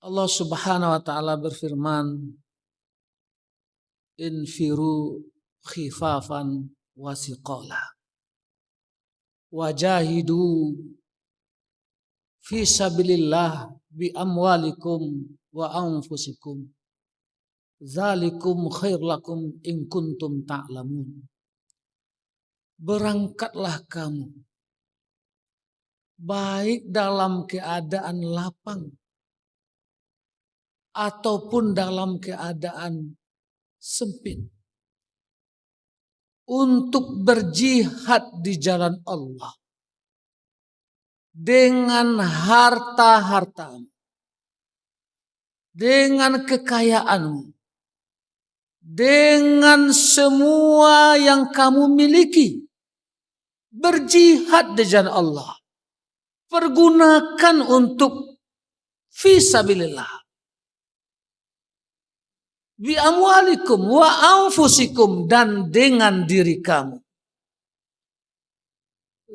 Allah Subhanahu wa taala berfirman, infiru khifafan wa siqala wajahidu fi sabilillah bi amwalikum wa anfusikum zalikum khair lakum in kuntum ta'lamun. Berangkatlah kamu baik dalam keadaan lapang ataupun dalam keadaan sempit untuk berjihad di jalan Allah dengan harta-hartamu, dengan kekayaanmu, dengan semua yang kamu miliki. Berjihad di jalan Allah, pergunakan untuk fisabilillah, bi amwalikum wa anfusikum, dan dengan diri kamu.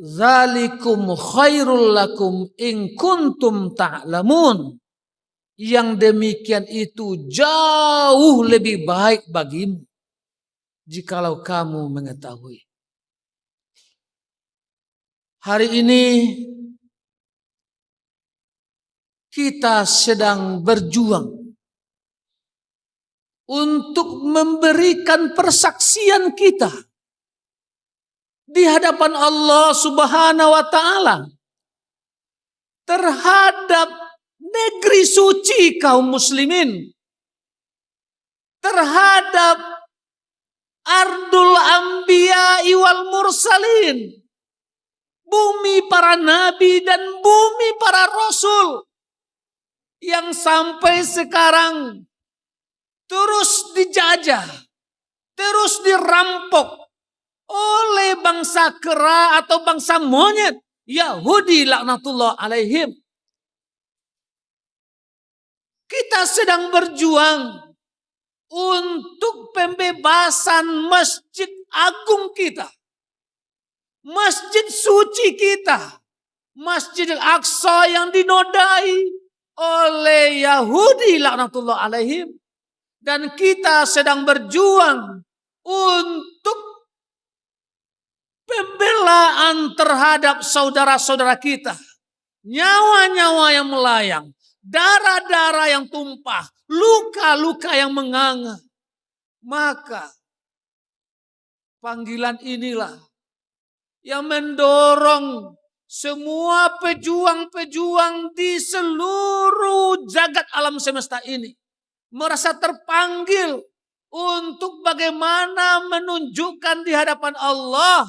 Zalikum khairul lakum in kuntum ta'lamun. Yang demikian itu jauh lebih baik bagimu jikalau kamu mengetahui. Hari ini kita sedang berjuang untuk memberikan persaksian kita di hadapan Allah Subhanahu wa taala terhadap negeri suci kaum muslimin, terhadap ardul anbiya wal mursalin, bumi para nabi dan bumi para rasul yang sampai sekarang terus dijajah, terus dirampok oleh bangsa kera atau bangsa monyet Yahudi laknatullah alaihim. Kita sedang berjuang untuk pembebasan masjid agung kita, masjid suci kita, Masjidil Aqsa yang dinodai oleh Yahudi laknatullah alaihim. Dan kita sedang berjuang untuk pembelaan terhadap saudara-saudara kita. Nyawa-nyawa yang melayang, darah-darah yang tumpah, luka-luka yang menganga. Maka panggilan inilah yang mendorong semua pejuang-pejuang di seluruh jagat alam semesta ini merasa terpanggil untuk bagaimana menunjukkan di hadapan Allah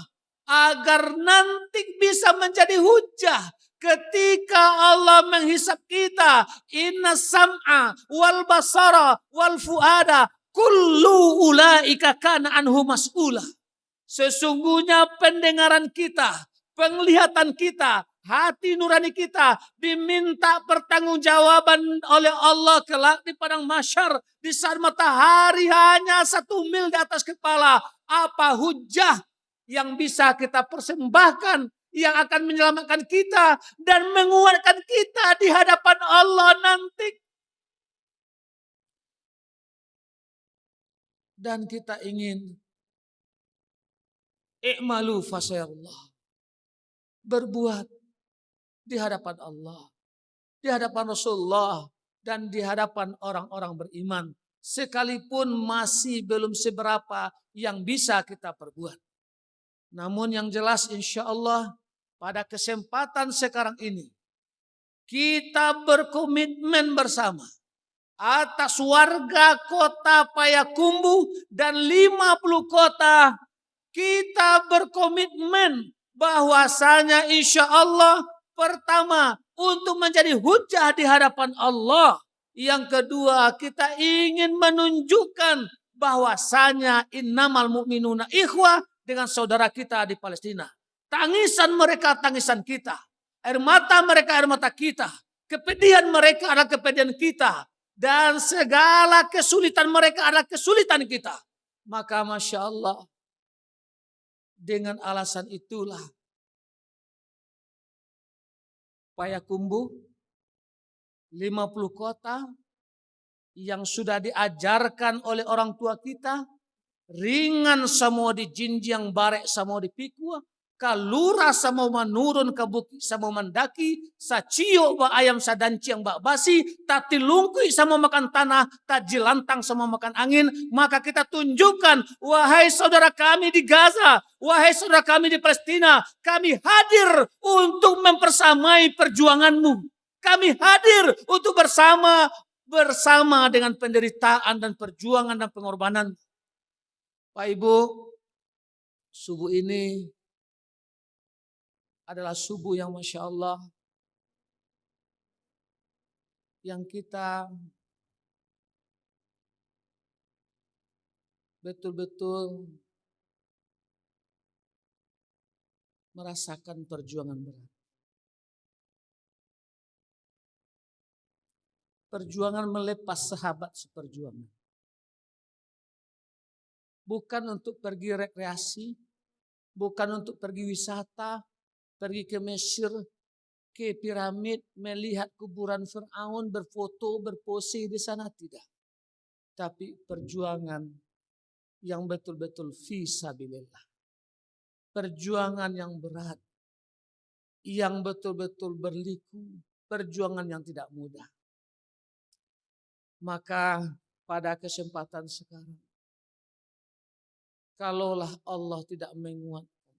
agar nanti bisa menjadi hujah ketika Allah menghisap kita. Inna sam'a wal basara wal fuada kullu ulaika kana anhu mas'ula. Sesungguhnya pendengaran kita, penglihatan kita, hati nurani kita diminta pertanggungjawaban oleh Allah kelak di padang mahsyar di saat matahari hanya 1 mil di atas kepala. Apa hujah yang bisa kita persembahkan yang akan menyelamatkan kita dan menguatkan kita di hadapan Allah nanti? Dan kita ingin i'malu fasayallah, berbuat di hadapan Allah, di hadapan Rasulullah, dan di hadapan orang-orang beriman. Sekalipun masih belum seberapa yang bisa kita perbuat. Namun yang jelas insya Allah pada kesempatan sekarang ini kita berkomitmen bersama atas warga kota Payakumbuh dan 50 kota. Kita berkomitmen bahwasanya insya Allah pertama untuk menjadi hujah di hadapan Allah. Yang kedua kita ingin menunjukkan bahwasanya innamal mu'minuna ikhwah dengan saudara kita di Palestina. Tangisan mereka tangisan kita, air mata mereka air mata kita, kepedihan mereka adalah kepedihan kita, dan segala kesulitan mereka adalah kesulitan kita. Maka Masya Allah, dengan alasan itulah Payakumbuh 50 kota yang sudah diajarkan oleh orang tua kita, ringan semua di jinjang barek semua di pikua, kalura sama menurun ke bukit sama mendaki, sacio ba ayam sadanci yang bak basi, tati lungkui sama makan tanah, tajilantang sama makan angin, maka kita tunjukkan, wahai saudara kami di Gaza, wahai saudara kami di Palestina, kami hadir untuk mempersamai perjuanganmu. Kami hadir untuk bersama dengan penderitaan dan perjuangan dan pengorbanan. Pak Ibu, subuh ini adalah subuh yang Masya Allah, yang kita betul-betul merasakan perjuangan berat. Perjuangan melepas sahabat seperjuangan. Bukan untuk pergi rekreasi, bukan untuk pergi wisata, pergi ke Mesir, ke piramid, melihat kuburan Fir'aun, berfoto, berpose di sana, tidak. Tapi perjuangan yang betul-betul fisabilillah. Perjuangan yang berat, yang betul-betul berliku, perjuangan yang tidak mudah. Maka pada kesempatan sekarang, kalaulah Allah tidak menguatkan,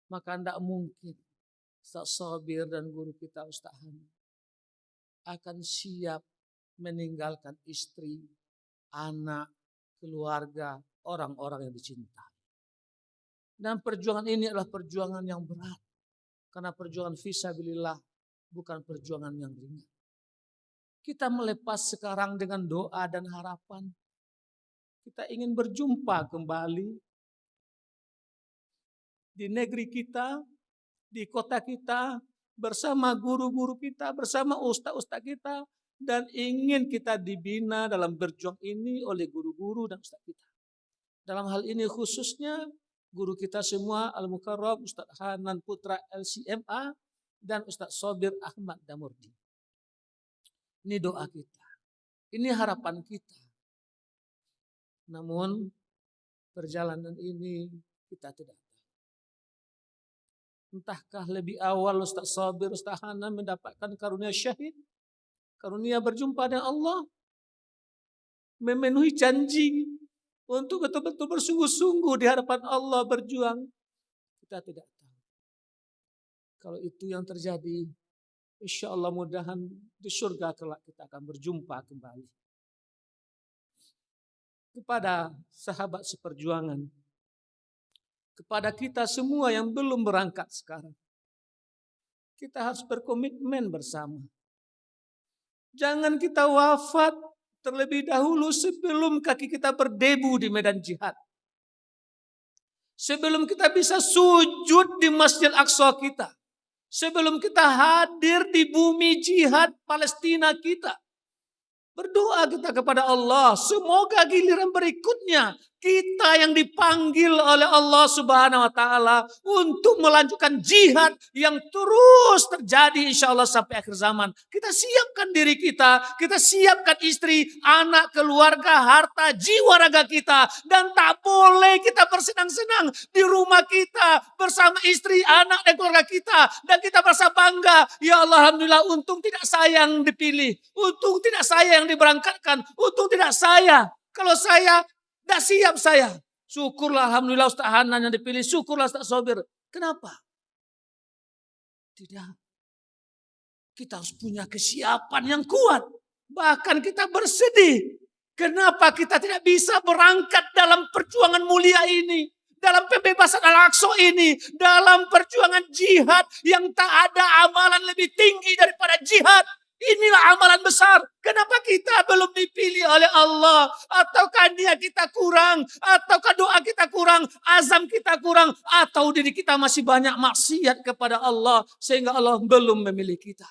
maka tidak mungkin Ustaz Sabir dan guru kita Ustaz Han akan siap meninggalkan istri, anak, keluarga, orang-orang yang dicintai. Dan perjuangan ini adalah perjuangan yang berat. Karena perjuangan fisabilillah bukan perjuangan yang ringan. Kita melepas sekarang dengan doa dan harapan. Kita ingin berjumpa kembali di negeri kita, di kota kita, bersama guru-guru kita, bersama ustaz-ustaz kita, dan ingin kita dibina dalam berjuang ini oleh guru-guru dan ustaz kita. Dalam hal ini khususnya guru kita semua Al-Mukarram Ustaz Hanan Putra LCMA dan Ustaz Sabir Ahmad Damurdi. Ini doa kita, ini harapan kita. Namun perjalanan ini kita tidak tahu. Entahkah lebih awal Ustaz Sabir, Ustaz Hanan mendapatkan karunia syahid, karunia berjumpa dengan Allah, memenuhi janji untuk betul-betul bersungguh-sungguh di hadapan Allah berjuang. Kita tidak tahu. Kalau itu yang terjadi, insya Allah mudahan di surga kelak kita akan berjumpa kembali. Kepada sahabat seperjuangan, kepada kita semua yang belum berangkat sekarang, kita harus berkomitmen bersama. Jangan kita wafat terlebih dahulu sebelum kaki kita berdebu di medan jihad. Sebelum kita bisa sujud di Masjid Al-Aqsa kita. Sebelum kita hadir di bumi jihad Palestina kita. Berdoa kita kepada Allah, semoga giliran berikutnya kita yang dipanggil oleh Allah Subhanahu wa taala untuk melanjutkan jihad yang terus terjadi insya Allah sampai akhir zaman. Kita siapkan diri kita siapkan istri, anak, keluarga, harta, jiwa raga kita, dan tak boleh kita bersenang-senang di rumah kita bersama istri, anak dan keluarga kita, dan kita merasa bangga, ya Allah alhamdulillah untung tidak saya yang dipilih, untung tidak saya yang diberangkatkan, untung tidak saya. Kalau saya tidak siap saya. Syukurlah alhamdulillah Ustaz Hanan yang dipilih. Syukurlah Ustaz Sabir. Kenapa? Tidak. Kita harus punya kesiapan yang kuat. Bahkan kita bersedih. Kenapa kita tidak bisa berangkat dalam perjuangan mulia ini. Dalam pembebasan Al-Aqsa ini. Dalam perjuangan jihad yang tak ada amalan lebih tinggi daripada jihad. Inilah amalan besar. Kenapa kita belum dipilih oleh Allah? Ataukah niat kita kurang? Ataukah doa kita kurang? Azam kita kurang? Atau diri kita masih banyak maksiat kepada Allah sehingga Allah belum memilih kita?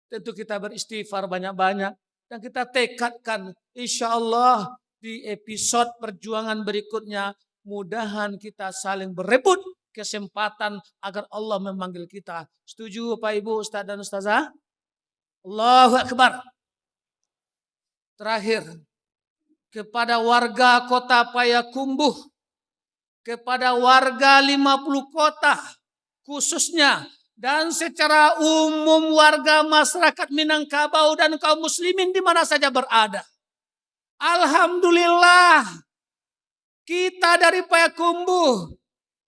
Tentu kita beristighfar banyak-banyak. Dan kita tekadkan insya Allah di episode perjuangan berikutnya. Mudahan kita saling berebut kesempatan agar Allah memanggil kita. Setuju Pak Ibu, Ustaz dan Ustazah? Allahu Akbar. Terakhir, kepada warga kota Payakumbuh, kepada warga 50 kota khususnya, dan secara umum warga masyarakat Minangkabau dan kaum muslimin di mana saja berada. Alhamdulillah, kita dari Payakumbuh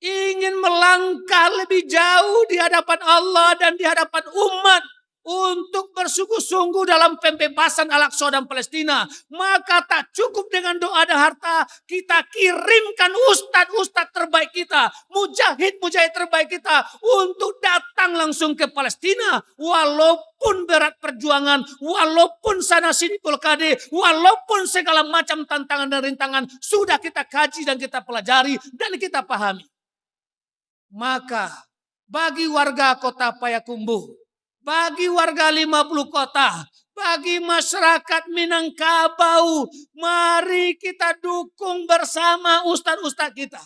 ingin melangkah lebih jauh di hadapan Allah dan di hadapan umat untuk bersungguh-sungguh dalam pembebasan Al-Aqsa dan Palestina. Maka tak cukup dengan doa dan harta, kita kirimkan ustadz-ustadz terbaik kita, mujahid-mujahid terbaik kita untuk datang langsung ke Palestina. Walaupun berat perjuangan, walaupun sana sini blokade, walaupun segala macam tantangan dan rintangan sudah kita kaji dan kita pelajari dan kita pahami. Maka bagi warga kota Payakumbuh, bagi warga 50 kota, bagi masyarakat Minangkabau, mari kita dukung bersama ustadz-ustadz kita.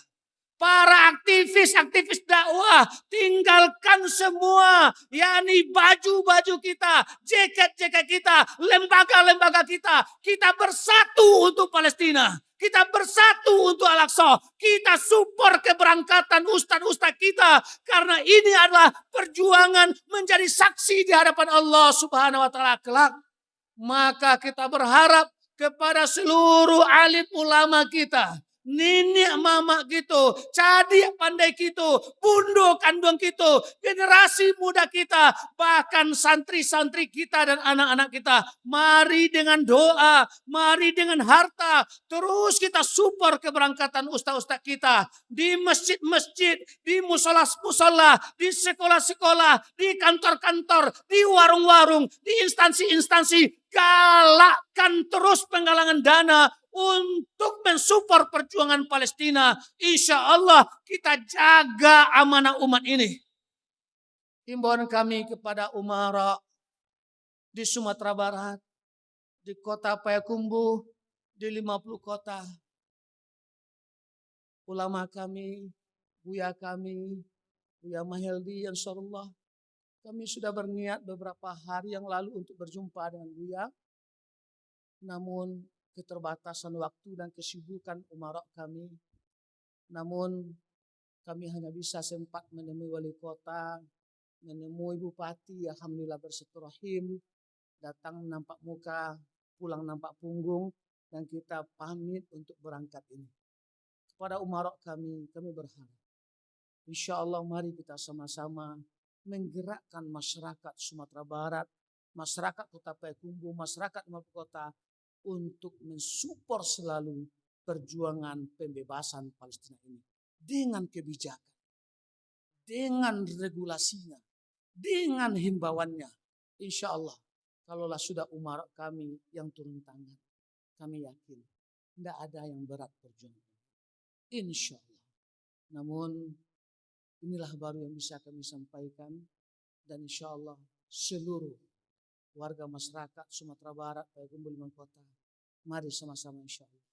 Para aktivis-aktivis dakwah, tinggalkan semua, yakni baju-baju kita, jaket-jaket kita, lembaga-lembaga kita. Kita bersatu untuk Palestina. Kita bersatu untuk Al-Aqsa. Kita support keberangkatan ustadz-ustadz kita. Karena ini adalah perjuangan menjadi saksi di hadapan Allah Subhanahu wa Ta'ala kelak. Maka kita berharap kepada seluruh alim ulama kita, nenek mama gitu, cadik pandai gitu, bundo kandung gitu, generasi muda kita, bahkan santri-santri kita dan anak-anak kita. Mari dengan doa, mari dengan harta, terus kita support keberangkatan ustaz-ustaz kita. Di masjid-masjid, di musola-musola, di sekolah-sekolah, di kantor-kantor, di warung-warung, di instansi-instansi. Galakkan terus penggalangan dana untuk mensupport perjuangan Palestina. Insya Allah kita jaga amanah umat ini. Himbauan kami kepada umara di Sumatera Barat, di kota Payakumbuh, di 50 kota. Ulama kami, Buya kami, Buya Maheldi, insyaallah. Kami sudah berniat beberapa hari yang lalu untuk berjumpa dengan Buya. Namun keterbatasan waktu dan kesibukan umara kami. Namun kami hanya bisa sempat menemui wali kota, menemui bupati, alhamdulillah bersilaturahim, datang nampak muka, pulang nampak punggung, dan kita pamit untuk berangkat ini. Kepada umara kami berharap, insya Allah mari kita sama-sama menggerakkan masyarakat Sumatera Barat, masyarakat kota Payakumbuh, masyarakat kota untuk mensupport selalu perjuangan pembebasan Palestina ini. Dengan kebijakan, dengan regulasinya, dengan himbauannya. Insya Allah, kalaulah sudah umara kami yang turun tangan, kami yakin tidak ada yang berat perjuangan. Insya Allah. Namun inilah baru yang bisa kami sampaikan. Dan insya Allah seluruh warga masyarakat Sumatera Barat, Payakumbuh 5 kota, mari sama-sama insya Allah